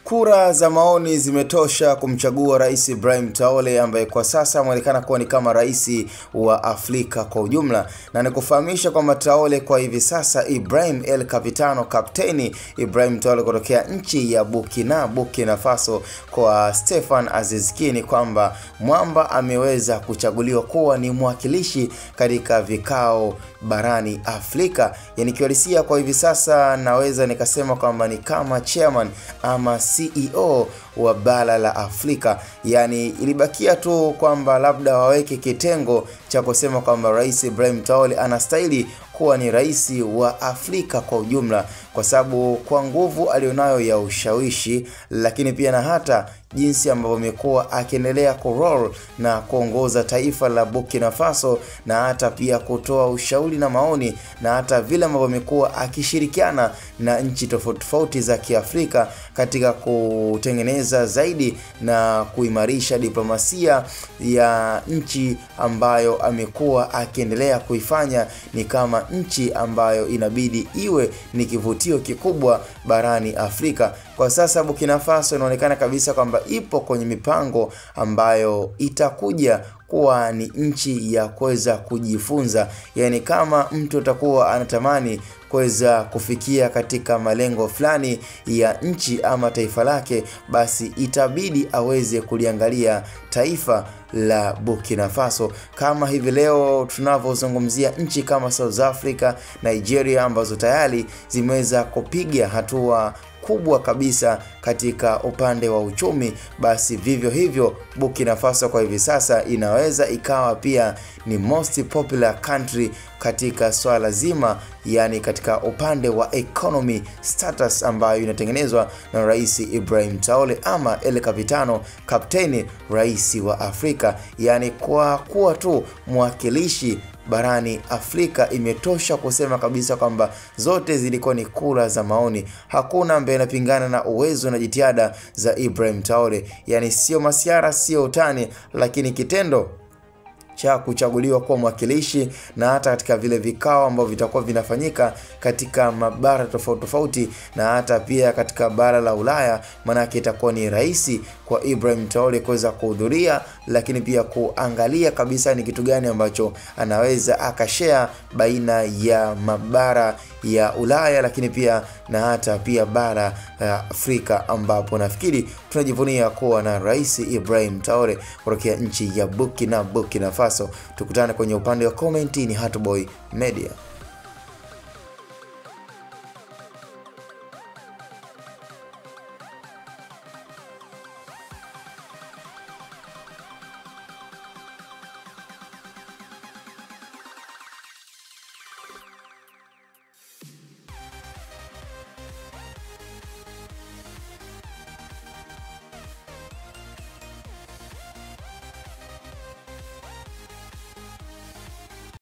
Kura za maoni zimetosha kumchagua Rais Ibrahim Traore ambaye kwa sasa anaonekana kuwa ni kama rais wa Afrika kwa ujumla. Na nikufahamisha kwamba Traore kwa hivi sasa Ibrahim El Capitano, kapteni Ibrahim Traore kutokea nchi ya Burkina Faso kwa Stefan Azizki, kwamba mwamba ameweza kuchaguliwa kuwa ni mwakilishi katika vikao barani Afrika. Yani kiwalisia kwa hivi sasa naweza nikasema kwamba ni kama chairman ama CEO wa bara la Afrika. Yani ilibakia tu kwamba labda waweke kitengo cha kusema kwamba Rais Ibrahim Traore anastahili kuwa ni rais wa Afrika kwa ujumla, kwa sababu kwa nguvu alionayo ya ushawishi, lakini pia na hata jinsi ambavyo amekuwa akiendelea kuroll na kuongoza taifa la Burkina Faso, na hata pia kutoa ushauri na maoni, na hata vile ambavyo amekuwa akishirikiana na nchi tofauti za Kiafrika katika kutengeneza zaidi na kuimarisha diplomasia ya nchi ambayo amekuwa akiendelea kuifanya ni kama nchi ambayo inabidi iwe ni kivutio kikubwa barani Afrika. Kwa sasa Burkina Faso inaonekana kabisa kwamba ipo kwenye mipango ambayo itakuja kuwa ni nchi ya kuweza kujifunza. Yani kama mtu atakuwa anatamani kuweza kufikia katika malengo fulani ya nchi ama taifa lake, basi itabidi aweze kuliangalia taifa la Burkina Faso. Kama hivi leo tunavyozungumzia nchi kama South Africa, Nigeria ambazo tayari zimeweza kupiga hatua kubwa kabisa katika upande wa uchumi, basi vivyo hivyo Burkina Faso kwa hivi sasa inaweza ikawa pia ni most popular country katika swala zima, yani katika upande wa economy status ambayo inatengenezwa na Rais Ibrahim Traore ama El Capitano, kapteni rais wa Afrika. Yani kwa kuwa tu mwakilishi barani Afrika imetosha kusema kabisa kwamba zote zilikuwa ni kura za maoni. Hakuna ambaye anapingana na uwezo na jitihada za Ibrahim Traore. Yani sio masiara, sio utani, lakini kitendo cha kuchaguliwa kuwa mwakilishi na hata katika vile vikao ambavyo vitakuwa vinafanyika katika mabara tofauti na hata pia katika bara la Ulaya, manake itakuwa ni rahisi kwa Ibrahim Traore kuweza kuhudhuria, lakini pia kuangalia kabisa ni kitu gani ambacho anaweza akashare baina ya mabara ya Ulaya, lakini pia na hata pia bara Afrika, ambapo nafikiri tunajivunia kuwa na Rais Ibrahim Traore kutokea nchi ya Burkina Faso. Tukutane kwenye upande wa comment. Ni Hatboy Media.